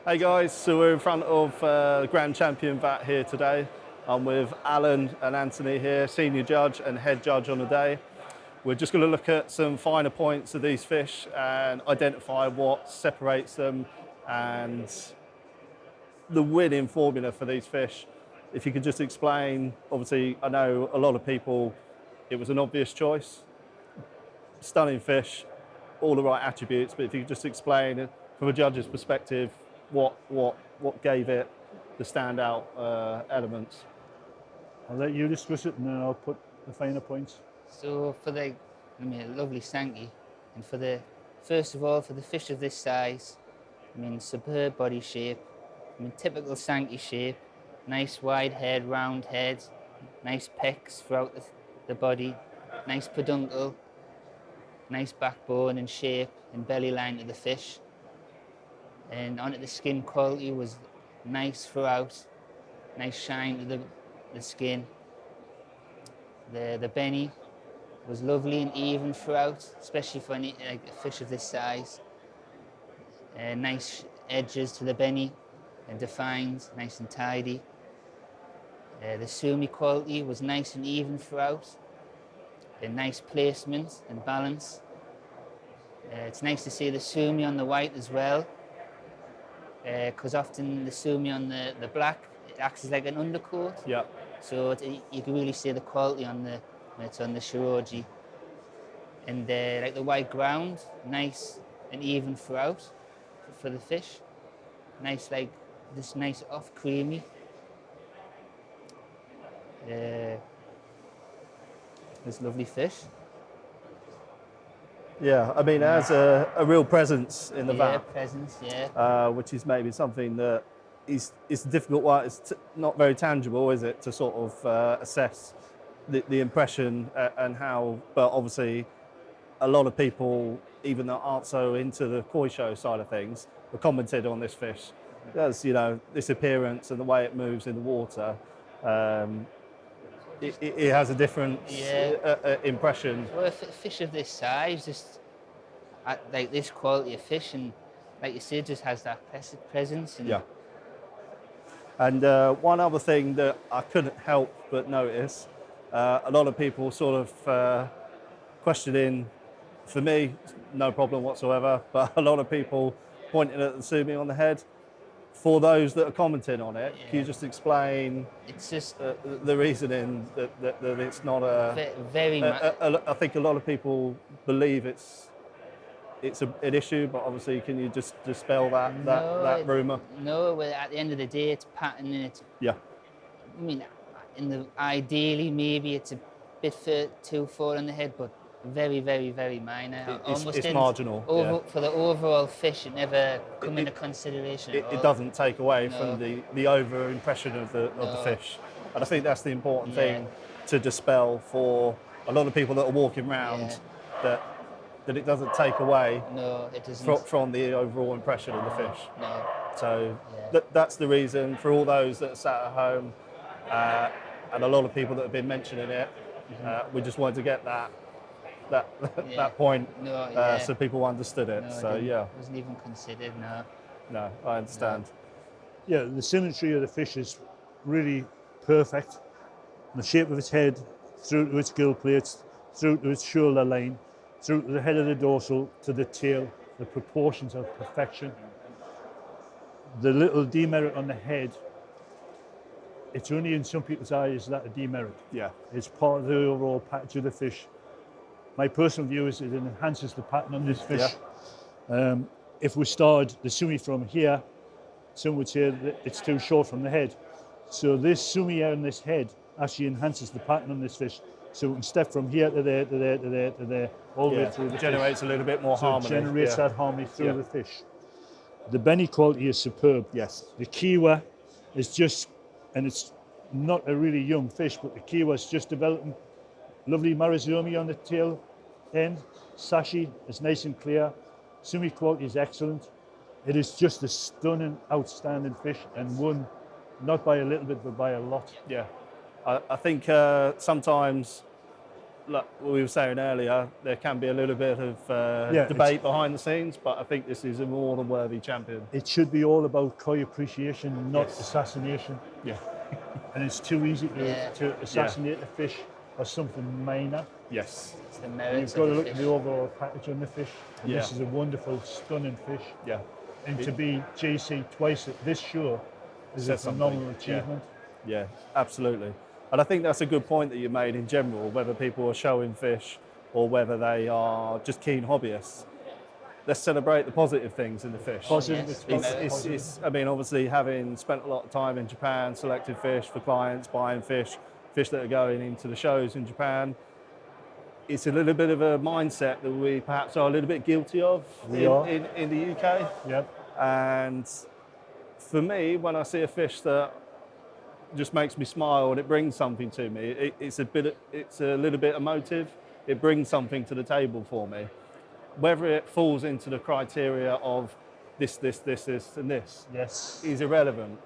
Hey guys, so we're in front of the Grand Champion VAT here today. I'm with Alan and Anthony here, senior judge and head judge on the day. We're just going to look at some finer points of these fish and identify what separates them and the winning formula for these fish. If you could just explain, obviously I know a lot of people, it was an obvious choice, stunning fish, all the right attributes, but if you could just explain from a judge's perspective what gave it the standout elements. I'll let you discuss it and then I'll put the finer points. So for the, lovely Sanke, and first of all, for the fish of this size, superb body shape, typical Sanke shape, nice wide head, round head, nice pecs throughout the body, nice peduncle, nice backbone and shape and belly line to the fish. And onto the skin quality was nice throughout, nice shine to the skin. The benny was lovely and even throughout, especially for a fish of this size. Nice edges to the benny and defined, nice and tidy. The sumi quality was nice and even throughout. A nice placement and balance. It's nice to see the sumi on the white as well, because often the sumi on the black, it acts as like an undercoat. Yeah. So you can really see the quality when it's on the shiroji. And like the white ground, nice and even throughout for the fish. Nice, like this nice off creamy. This lovely fish. Yeah, I mean, it has a real presence in the Yeah, VAT, presence, yeah. which is maybe something that it's a difficult one. It's not very tangible, is it, to sort of assess the impression and how, but obviously a lot of people, even that aren't so into the koi show side of things, have commented on this fish. There's, this appearance and the way it moves in the water. It has a different impression. Well, a fish of this size, just like this quality of fish, and like you said, just has that presence. And Yeah. And one other thing that I couldn't help but notice, a lot of people sort of questioning, for me, no problem whatsoever, but a lot of people pointing at the sumi on the head. For those that are commenting on it, can you just explain it's just the reasoning that it's not very much. I think a lot of people believe it's an issue, but obviously, can you just dispel that rumour? No, well, at the end of the day, it's pattern and it's. Yeah. I mean, ideally, maybe it's a bit too far on the head, but very, very, very minor. It's marginal. For the overall fish, it never come into consideration. It doesn't take away from the over impression of the fish, and I think that's the important thing to dispel for a lot of people that are walking around that it doesn't take away it doesn't. from the overall impression of the fish. No. So that's the reason for all those that are sat at home, and a lot of people that have been mentioning it. We just wanted to get that point so people understood it. Wasn't even considered. No, I understand. Yeah, the symmetry of the fish is really perfect. The shape of its head, through to its gill plates, through to its shoulder line, through to the head of the dorsal, to the tail, the proportions are perfection. The little demerit on the head, it's only in some people's eyes that a demerit. Yeah. It's part of the overall package of the fish. My personal view is it enhances the pattern on this fish. Yeah. If we started the sumi from here, some would say that it's too short from the head. So this sumi on this head actually enhances the pattern on this fish. So we can step from here to there, to there, to there, to there, all the way through the fish. It generates a little bit more harmony. It generates that harmony through the fish. The benny quality is superb. Yes. The kiwa is just, and it's not a really young fish, but the kiwa is just developing. Lovely marizumi on the tail end. Sashi is nice and clear. Sumi quality is excellent. It is just a stunning, outstanding fish, and won not by a little bit, but by a lot. Yeah. I think sometimes like we were saying earlier, there can be a little bit of Yeah, debate behind the scenes, but I think this is a more than worthy champion. It should be all about koi appreciation, not Yes. assassination. Yeah. And it's too easy Yeah. to assassinate the fish or something minor. Yes. It's the You've merits got to of the look at fish. the overall package on the fish. And Yeah. this is a wonderful, stunning fish. Yeah. And to be GC twice at this show is a Says something, phenomenal yeah. achievement. Yeah, absolutely. And I think that's a good point that you made in general, whether people are showing fish or whether they are just keen hobbyists. Let's celebrate the positive things in the fish. Positive, Yes, it's I mean, obviously, having spent a lot of time in Japan, selecting fish for clients, buying fish that are going into the shows in Japan, it's a little bit of a mindset that we perhaps are a little bit guilty of in the UK. Yep. And for me, when I see a fish that just makes me smile and it brings something to me, it's a little bit emotive. It brings something to the table for me. Whether it falls into the criteria of this, and this Yes. is irrelevant.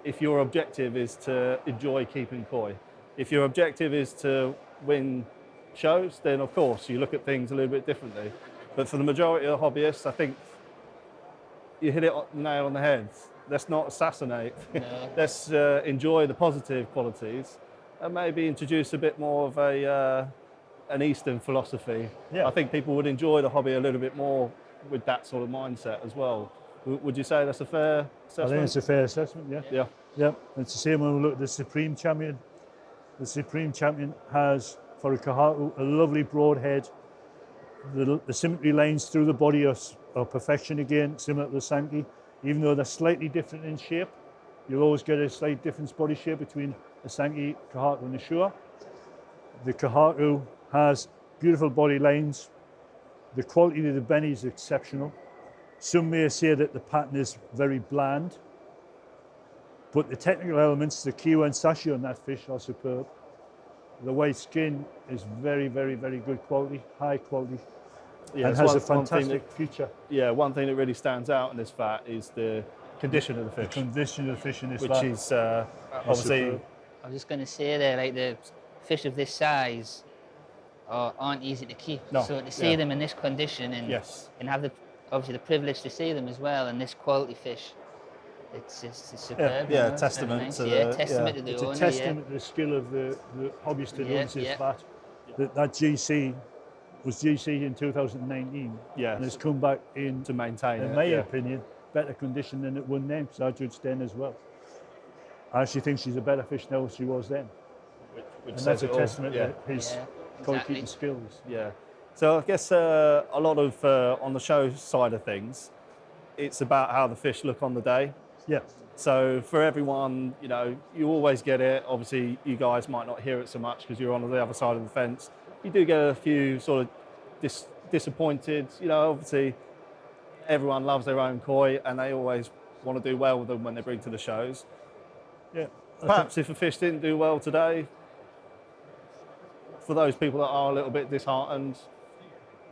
If your objective is to enjoy keeping koi, if your objective is to win shows, then of course you look at things a little bit differently. But for the majority of hobbyists, I think you hit it nail on the head. Let's not assassinate. No. Let's enjoy the positive qualities and maybe introduce a bit more of an Eastern philosophy. Yeah. I think people would enjoy the hobby a little bit more with that sort of mindset as well. Would you say that's a fair assessment? I think it's a fair assessment, yeah. Yeah. Yeah, it's the same when we look at the Supreme Champion. The Supreme Champion has, for a Kohaku, a lovely broad head. The symmetry lines through the body are perfection again, similar to the Sanke. Even though they're slightly different in shape, you'll always get a slight difference body shape between the Sanke, Kohaku and the Shua. The Kohaku has beautiful body lines. The quality of the benny is exceptional. Some may say that the pattern is very bland, but the technical elements, the kiwa and sashi on that fish are superb. The white skin is very, very, very good quality, high quality, Yeah, and it's has a one thing fantastic future. Yeah, one thing that really stands out in this vat is the condition of the fish, Condition of the fish in this which vat is obviously superb. I was just going to say there, like the fish of this size aren't easy to keep. No, So to see yeah. them in this condition yes. and have obviously the privilege to see them as well, and this quality fish, it's superb. Yeah, you know, it's testament very nice. to yeah, the- testament yeah. to the It's a owner. testament to the skill of the hobbyist that Yeah, owns this yeah. vat. That GC was GC in 2019 Yes. and has come back in, To maintain in it, my yeah. opinion, better condition than it won then, because I judged then as well. I actually think she's a better fish now than she was then. Which And says that's a it all. testament Yeah. to his Yeah, koi exactly. keeping skills. Yeah. So I guess a lot of on the show side of things, it's about how the fish look on the day. Yeah, So for everyone, you know, you always get it. Obviously, you guys might not hear it so much because you're on the other side of the fence. You do get a few sort of disappointed. You know, obviously, everyone loves their own koi and they always want to do well with them when they bring to the shows. yeah. Perhaps if a fish didn't do well today, for those people that are a little bit disheartened,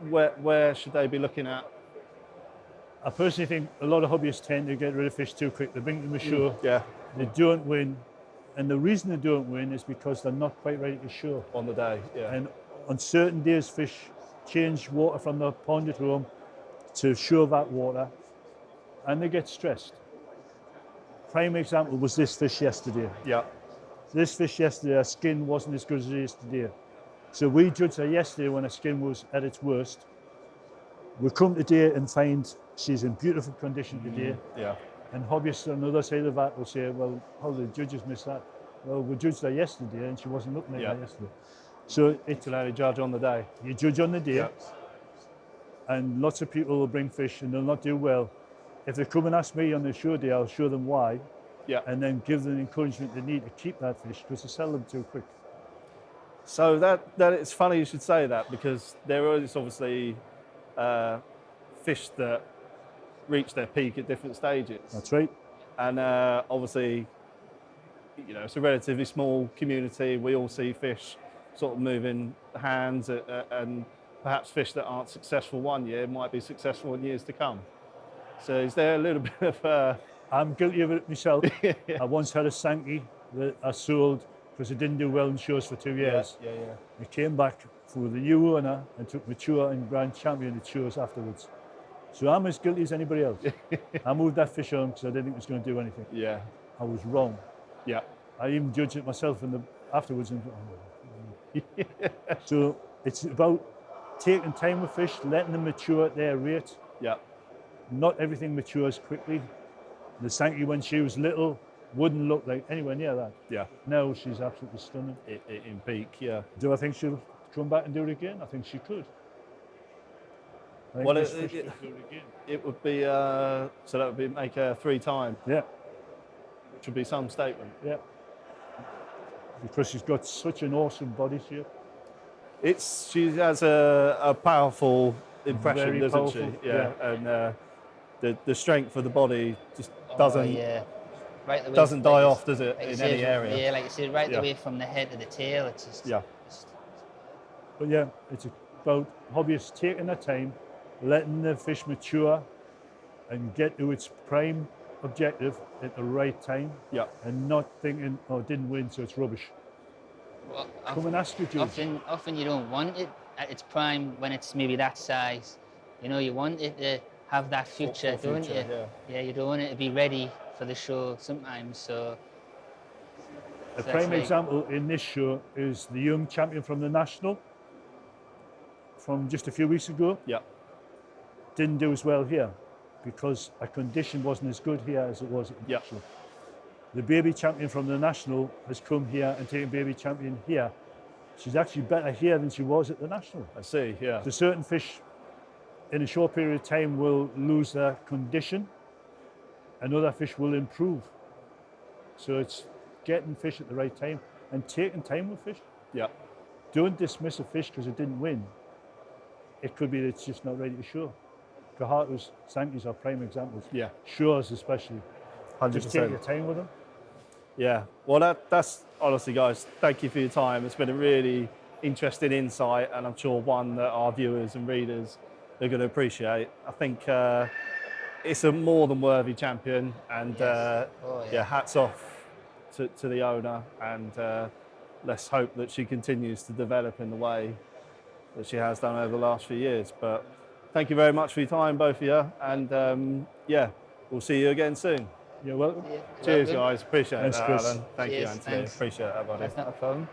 where should they be looking at? I personally think a lot of hobbyists tend to get rid of fish too quick. They bring them ashore, Yeah, they don't win, and the reason they don't win is because they're not quite ready to show. on the day. Yeah, And on certain days, fish change water from the pond at home to show that water, and they get stressed. Prime example was this fish yesterday. yeah, This fish yesterday, her skin wasn't as good as it is today. So we judged her yesterday when her skin was at its worst. We come today and find she's in beautiful condition today. yeah, And hobbyists on the other side of that will say, well, how did the judges miss that? Well, we judged her yesterday and she wasn't looking like Yeah. that yesterday. So you can only judge on the day. you judge on the day, Yeah, and lots of people will bring fish and they'll not do well. If they come and ask me on the show day, I'll show them why, yeah. and then give them the encouragement they need to keep that fish, because they sell them too quick. So that it's funny you should say that, because there is obviously fish that reach their peak at different stages, That's right. and obviously, you know, it's a relatively small community. We all see fish sort of moving hands, and perhaps fish that aren't successful one year might be successful in years to come. So is there a little bit of I'm guilty of it myself. I once had a Sanke that I sold because it didn't do well in shows for 2 years. Yeah. We came back for the new owner and took mature and grand champion at shows afterwards. So I'm as guilty as anybody else. I moved that fish on because I didn't think it was going to do anything. Yeah. I was wrong. Yeah. I even judged it myself afterwards. So it's about taking time with fish, letting them mature at their rate. Yeah. Not everything matures quickly. The Sanke, when she was little, wouldn't look like anywhere near that. Yeah. Now she's absolutely stunning. In peak, yeah. Do I think she'll come back and do it again? I think she could. I think Well, this fish could do it again. it would be, so that would be make her 3-time, Yeah, which would be some statement. yeah. Because she's got such an awesome body shape. She has a powerful impression, Very doesn't powerful, she? Yeah. And the strength of the body just doesn't Right the way doesn't like die you- off, does it, like you in said, any area? Yeah, like you said, right Yeah. the way from the head to the tail. It's just Yeah. But yeah, it's about hobbyists taking their time, letting the fish mature and get to its prime objective at the right time, Yeah. and not thinking, oh, it didn't win, so it's rubbish. Well, Come and ask your judge. often you don't want it at its prime when it's maybe that size. You know, you want it to have that future, For don't future, you? Yeah, you don't want it to be ready for the show sometimes. So A that's prime like- example in this show is the young champion from the National from just a few weeks ago. Yeah. Didn't do as well here because our condition wasn't as good here as it was at the Yeah. National. The baby champion from the National has come here and taken baby champion here. She's actually better here than she was at the National. I see, yeah. The certain fish in a short period of time will lose their condition and other fish will improve. So it's getting fish at the right time and taking time with fish. Yeah. Don't dismiss a fish because it didn't win. It could be that it's just not ready to show. Kohaku's, Sanke's are prime examples. Yeah. Shows especially. 100%. Just take your time with them. Yeah, well, that's honestly, guys, thank you for your time. It's been a really interesting insight, and I'm sure one that our viewers and readers are going to appreciate. I think it's a more than worthy champion, and Yes. yeah, hats off to the owner, and let's hope that she continues to develop in the way that she has done over the last few years. But thank you very much for your time, both of you, and yeah, we'll see you again soon. You're welcome. Yeah, Cheers, welcome. guys. Appreciate Thanks, that, Chris. Alan. Thank you, Cheers, Anthony. thanks. Appreciate that, buddy. That's not a problem.